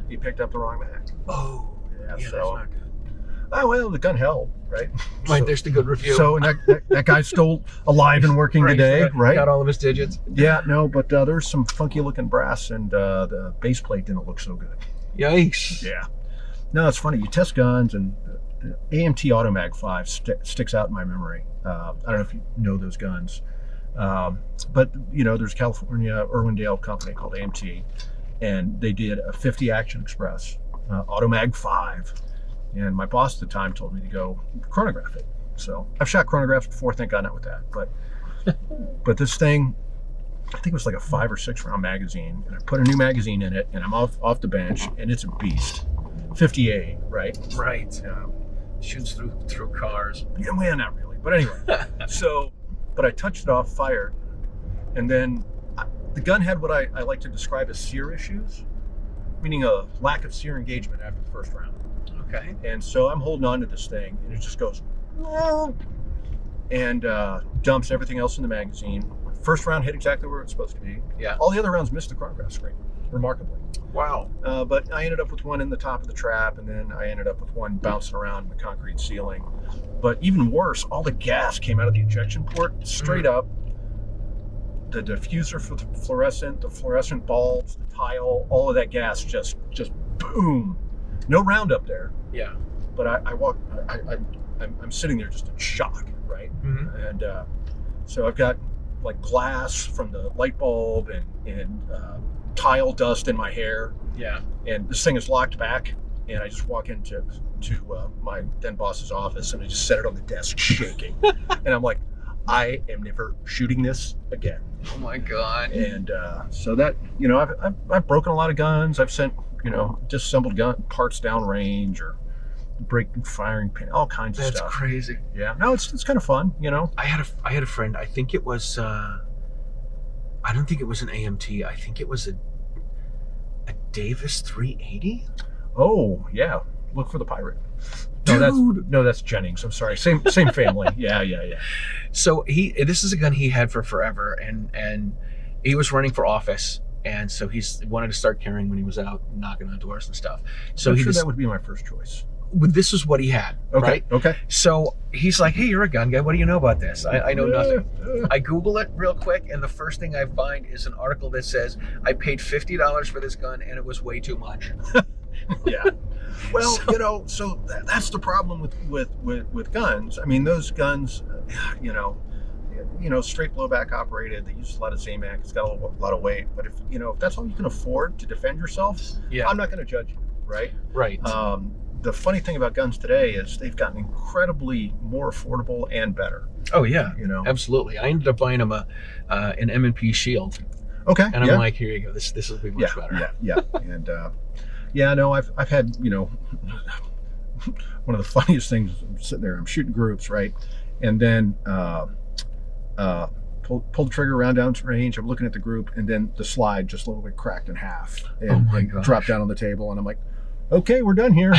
He picked up the wrong mag. Oh, Yeah, yeah, so that's not good. oh well, the gun held, right? Right, So- there's the good review. So and that guy's still alive and working today, right? Got all of his digits. Yeah, no, but there's some funky looking brass, and the base plate didn't look so good. Yikes. Yeah. No, it's funny. You test guns, and AMT Automag 5 sticks out in my memory. I don't know if you know those guns, but you know, there's a California Irwindale company called AMT, and they did a 50 Action Express Automag 5, and my boss at the time told me to go chronograph it. So I've shot chronographs before, thank God not with that, but this thing, I think it was like a 5 or 6 round magazine, and I put a new magazine in it, and I'm off the bench, and it's a beast. 58, right? Right. Shoots through cars. Yeah, well, not really, but anyway. But I touched it off, fired, and then the gun had what I like to describe as sear issues, meaning a lack of sear engagement after the first round. Okay. And so I'm holding on to this thing, and it just goes, and dumps everything else in the magazine. First round hit exactly where it's supposed to be. Yeah. All the other rounds missed the chronograph screen, remarkably. Wow. But I ended up with one in the top of the trap, and then I ended up with one bouncing around the concrete ceiling. But even worse, all the gas came out of the ejection port straight up. The diffuser for the fluorescent bulbs, the tile, all of that gas just boom. No round up there. Yeah. But I'm sitting there just in shock, right? Mm-hmm. And so I've got like glass from the light bulb and tile dust in my hair. Yeah. And this thing is locked back, and I just walk into my then boss's office, and I just set it on the desk shaking. And I'm like, I am never shooting this again. Oh my God. And so that, you know, I've broken a lot of guns. I've sent, you know, disassembled gun parts downrange, or breaking firing pin, all kinds of That's stuff. crazy. Yeah, no, it's kind of fun, you know. I had a friend. I think it was. I don't think it was an AMT. I think it was a Davis 380. Oh yeah, look for the pirate. Dude. No, that's Jennings. I'm sorry. Same family. Yeah. So this is a gun he had for forever, and he was running for office, and so he wanted to start carrying when he was out knocking on doors and stuff. So I'm sure that would be my first choice. This is what he had. Okay. Right? Okay. So he's like, "Hey, you're a gun guy. What do you know about this?" I know nothing. I Google it real quick, and the first thing I find is an article that says, "I paid $50 for this gun, and it was way too much." Yeah. Well, you know, so that's the problem with guns. I mean, those guns, you know, straight blowback operated. They use a lot of Zamac. It's got a lot of weight. But if that's all you can afford to defend yourself, Yeah. I'm not going to judge you, right? Right. The funny thing about guns today is they've gotten incredibly more affordable and better. Oh yeah. You know. Absolutely. I ended up buying him an M&P Shield, Okay. and I'm like, here you go. This will be much better. Yeah. And no, I've had, you know, one of the funniest things. I'm sitting there, I'm shooting groups, right, and then pull the trigger around down to range. I'm looking at the group, and then the slide just literally cracked in half and dropped down on the table, and I'm like, okay, we're done here.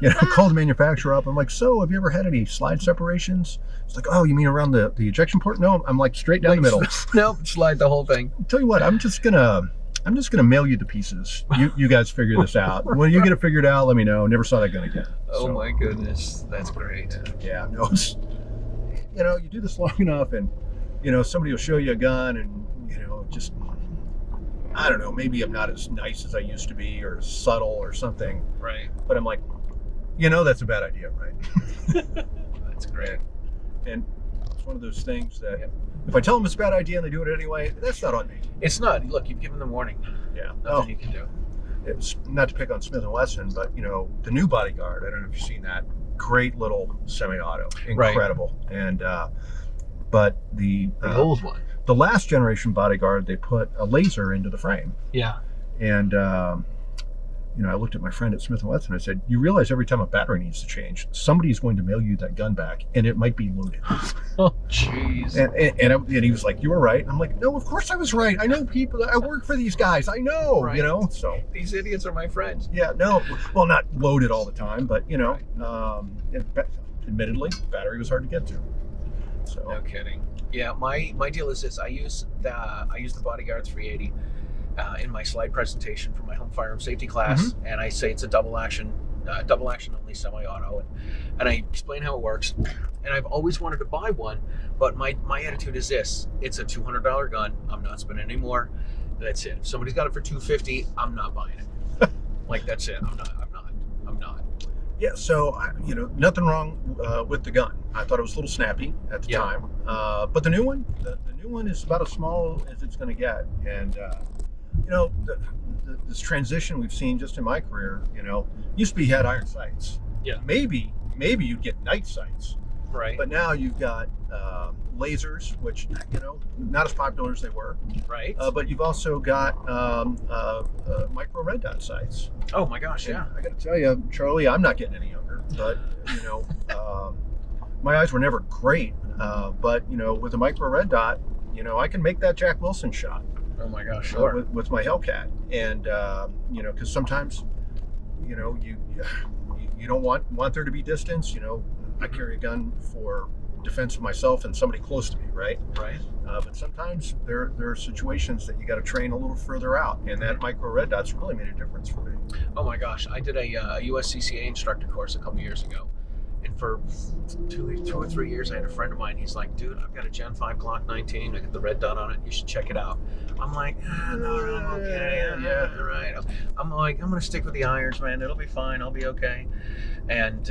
You know, call the manufacturer up. I'm like, so have you ever had any slide separations? It's like, oh, you mean around the ejection port? No, I'm like straight down the middle. Nope, slide the whole thing. Tell you what, I'm just gonna mail you the pieces. You guys figure this out. When you get it figured out, let me know. Never saw that gun again. Oh my goodness, that's great. Yeah, no, it's, you know, you do this long enough, and you know, somebody will show you a gun, and you know, just, I don't know, maybe I'm not as nice as I used to be, or subtle or something. Right. But I'm like, you know, that's a bad idea, right? That's great. And it's one of those things that if I tell them it's a bad idea and they do it anyway, that's not on me. It's not. Look, you've given them warning. Yeah. Nothing you can do. It's not to pick on Smith & Wesson, but you know, the new Bodyguard, I don't know if you've seen that, great little semi-auto, incredible. Right. And but the old one, the last generation bodyguard, they put a laser into the frame. Yeah. And, you know, I looked at my friend at Smith & Wesson and I said, you realize every time a battery needs to change, somebody's going to mail you that gun back, and it might be loaded. Oh, jeez. And he was like, you were right. I'm like, no, of course I was right. I know people. I work for these guys. I know, Right. you know, so. These idiots are my friends. Yeah, no, well, not loaded all the time, but, you know, admittedly, battery was hard to get to. So. No kidding. Yeah, my deal is this. I use the Bodyguard 380 in my slide presentation for my home firearm safety class, and I say it's a double action only semi-auto, and I explain how it works. And I've always wanted to buy one, but my attitude is this: it's a $200 gun. I'm not spending any more. That's it. If somebody's got it for $250, I'm not buying it. Like, that's it. I'm not. Yeah, so, you know, nothing wrong with the gun. I thought it was a little snappy at the time. But the new one, the new one is about as small as it's going to get. And, you know, this transition we've seen just in my career, you know, used to be you had iron sights. Yeah. Maybe you'd get night sights. Right. But now you've got lasers, which, you know, not as popular as they were. Right. But you've also got micro red dot sights. Oh my gosh, yeah. I got to tell you, Charlie, I'm not getting any younger, but, you know, my eyes were never great. But, you know, with a micro red dot, you know, I can make that Jack Wilson shot. Oh my gosh, sure. With my Hellcat. And, you know, because sometimes, you know, you don't want there to be distance. You know, I carry a gun for defense of myself and somebody close to me, right? Right. But sometimes there are situations that you got to train a little further out, and that micro red dot's really made a difference for me. Oh my gosh, I did a USCCA instructor course a couple years ago, and for two or 3 years I had a friend of mine. He's like, dude, I've got a Gen 5 Glock 19. I got the red dot on it. You should check it out. I'm like, no, I'm okay. Yeah, right. I'm like, I'm gonna stick with the irons, man. It'll be fine. I'll be okay. And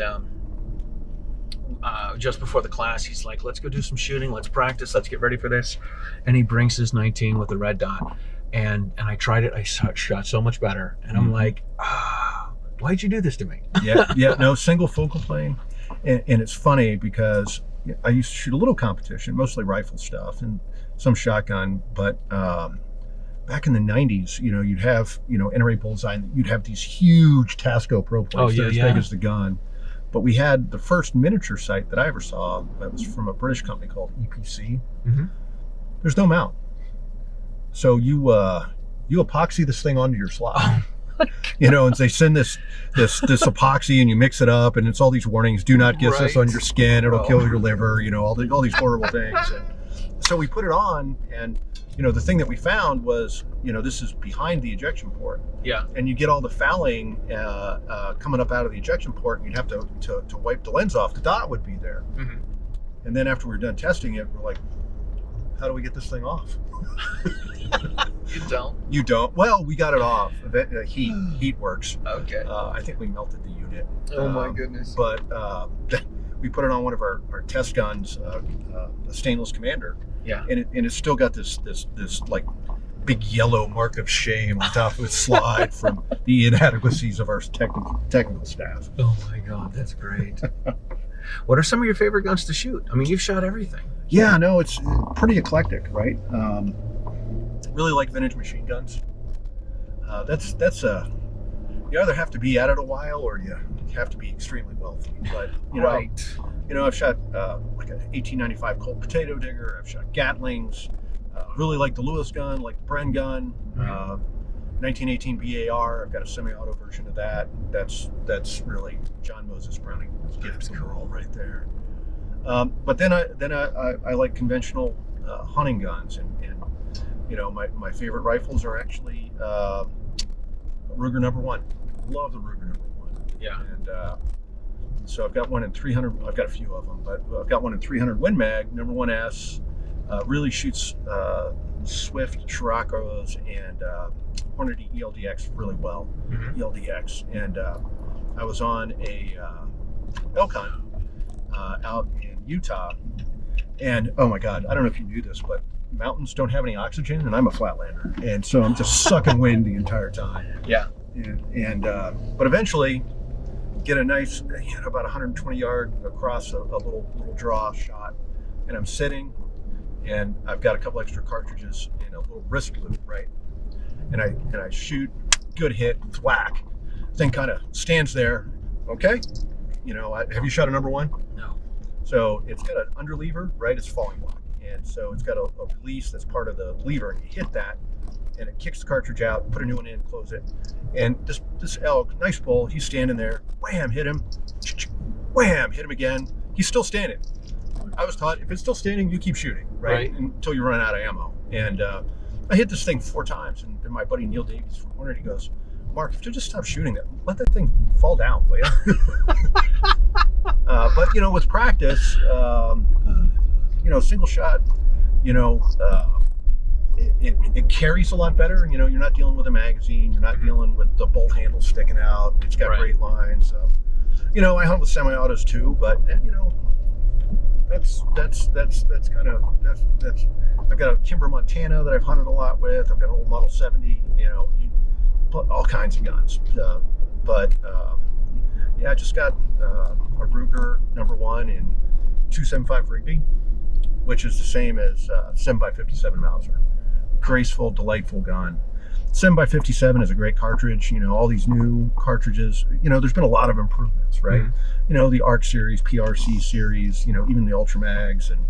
just before the class, he's like, let's go do some shooting. Let's practice. Let's get ready for this. And he brings his 19 with the red dot. And I tried it. I shot so much better. And I'm like, why'd you do this to me? Yeah, no, single focal plane. And it's funny because I used to shoot a little competition, mostly rifle stuff and some shotgun. But back in the 90s, you know, you'd have, you know, NRA Bullseye, you'd have these huge Tasco Pro plates as big as the gun. But we had the first miniature sight that I ever saw that was from a British company called EPC. There's no mount. So you epoxy this thing onto your slide. You know, and they send this epoxy and you mix it up, and it's all these warnings: do not get this on your skin, it'll kill your liver, you know, all these horrible things. And so we put it on, and you know, the thing that we found was, you know, this is behind the ejection port. Yeah. And you get all the fouling coming up out of the ejection port, and you'd have to wipe the lens off. The dot would be there. And then after we're done testing it, we're like, how do we get this thing off? You don't? Well, we got it off. Heat works. Okay. I think we melted the unit. Oh my goodness. But we put it on one of our test guns, a stainless Commander. Yeah. And it's still got this like big yellow mark of shame on top of its slide from the inadequacies of our technical staff. Oh my God, that's great. What are some of your favorite guns to shoot? I mean, you've shot everything. Yeah, no, it's pretty eclectic, right? Really like vintage machine guns. That's you either have to be at it a while or you have to be extremely wealthy. But you know, you know, I've shot like an 1895 Colt Potato Digger. I've shot Gatlings. Really like the Lewis gun, like the Bren gun. 1918 BAR. I've got a semi-auto version of that. That's really John Moses Browning gift to the world right there. But then I like conventional hunting guns, and you know, my favorite rifles are actually Ruger No. 1. Love the Ruger No. 1. Yeah. And so I've got one in 300. I've got a few of them, but I've got one in 300 Win Mag, No. 1S. Really shoots Swift, Scirocco's, and Hornady ELDX really well. ELDX. And I was on a elk hunt out in Utah, and oh my God, I don't know if you knew this, but mountains don't have any oxygen, and I'm a flatlander, and so I'm just sucking wind the entire time. Yeah. And but eventually get a nice, you know, about 120 yard across a little draw shot, and I'm sitting, and I've got a couple extra cartridges in a little wrist loop, right? And I shoot, good hit, whack. Thing kind of stands there. Okay, you know, have you shot a number one? No. So it's got an under lever, right? It's falling block, and so it's got a release that's part of the lever, and you hit that, and it kicks the cartridge out. Put a new one in, close it, and this elk, nice bull, he's standing there. Wham, hit him. Wham, hit him again. He's still standing. I was taught if it's still standing, you keep shooting, right? Until you run out of ammo. And I hit this thing 4 times, and my buddy Neil Davies from Hornet, he goes, Mark, if you just stop shooting that, let that thing fall down, will you? But you know, with practice, you know, single shot, you know, it carries a lot better. You know, you're not dealing with a magazine, you're not dealing with the bolt handle sticking out. It's got great lines. You know, I hunt with semi-autos too, but you know, that's kind of that's. I've got a Kimber Montana that I've hunted a lot with. I've got an old Model 70. You know, all kinds of guns. Yeah, I just got a Ruger #1 in 275 Rigby, which is the same as 7x57 Mauser. Graceful, delightful gun. 7x57 is a great cartridge. You know, all these new cartridges, you know, there's been a lot of improvements, right? You know, the ARC series, PRC series, you know, even the Ultra Mags, and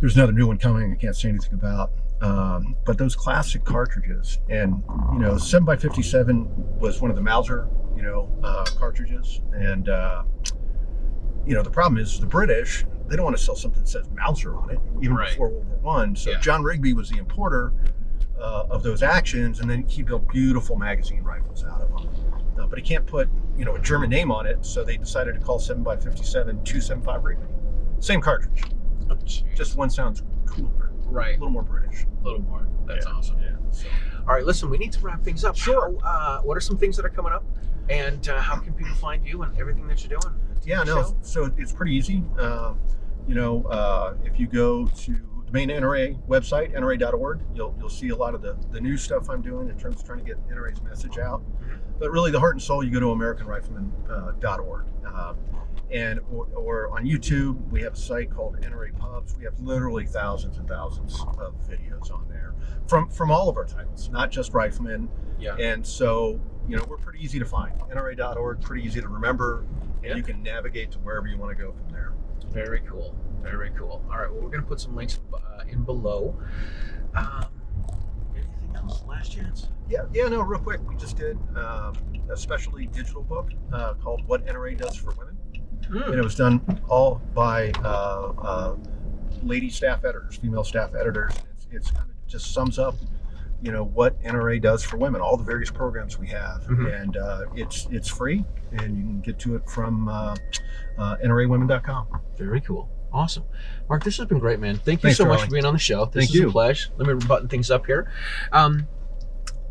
there's another new one coming I can't say anything about. But those classic cartridges, and, you know, 7x57 was one of the Mauser, you know, cartridges. And, you know, the problem is the British, they don't want to sell something that says Mauser on it, even before World War I. So John Rigby was the importer of those actions, and then he built beautiful magazine rifles out of them. But he can't put, you know, a German name on it, so they decided to call 7x57 275 Rigby. Same cartridge. Oh, just one sounds cooler. Right. A little more British. A little more. That's awesome. Yeah. So. All right, listen, we need to wrap things up. Sure. What are some things that are coming up, and how can people find you and everything that you're doing? Yeah, no, so it's pretty easy. You know, if you go to the main NRA website, NRA.org, you'll see a lot of the new stuff I'm doing in terms of trying to get NRA's message out. But really, the heart and soul, you go to AmericanRifleman.org. Or on YouTube, we have a site called NRA Pubs. We have literally thousands and thousands of videos on there from all of our titles, not just Rifleman. Yeah. And so, you know, we're pretty easy to find. NRA.org, pretty easy to remember, and you can navigate to wherever you want to go from there. Very cool. Very cool. All right, well, we're going to put some links in below. Anything else? Last chance? Yeah, no, real quick. We just did a specialty digital book called What NRA Does for Women. And it was done all by lady staff editors, female staff editors. It's kind of just sums up, you know, what NRA does for women, all the various programs we have. And it's free, and you can get to it from NRAwomen.com. Very cool. Awesome. Mark, this has been great, man. Thank you Thanks, so much Charlie. for being on the show. This is a pleasure. Let me button things up here.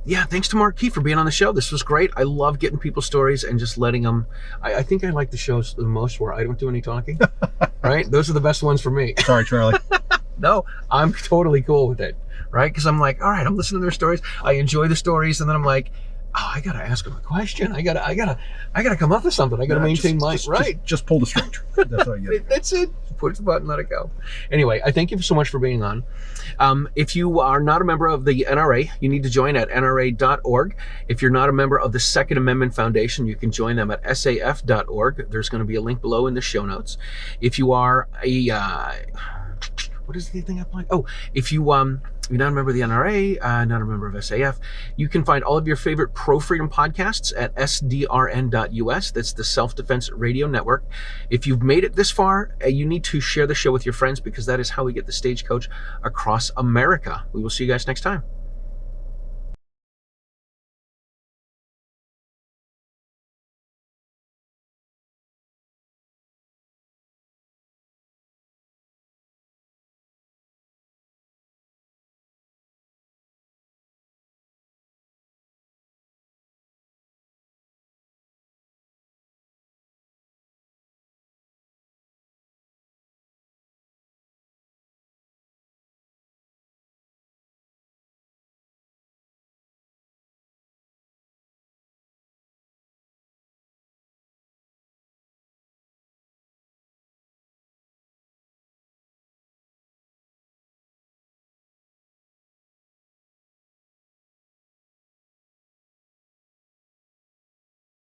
Yeah, thanks to Mark Keefe for being on the show. This was great. I love getting people's stories and just letting them. I think I like the shows the most where I don't do any talking. Right? Those are the best ones for me. Sorry, Charlie. No, I'm totally cool with it. Right? Because I'm like, all right, I'm listening to their stories. I enjoy the stories, and then I'm like, oh, I gotta ask them a question. I gotta come up with something. I gotta maintain my right. Just pull the string. That's all you get. That's it. Push the button, let it go. Anyway, I thank you so much for being on. If you are not a member of the NRA, you need to join at NRA.org. If you're not a member of the Second Amendment Foundation, you can join them at SAF.org. There's going to be a link below in the show notes. If you are a what is the thing I applied? Oh, if you're not a member of the NRA, not a member of SAF, you can find all of your favorite pro-freedom podcasts at sdrn.us. That's the Self-Defense Radio Network. If you've made it this far, you need to share the show with your friends, because that is how we get the Stagecoach across America. We will see you guys next time.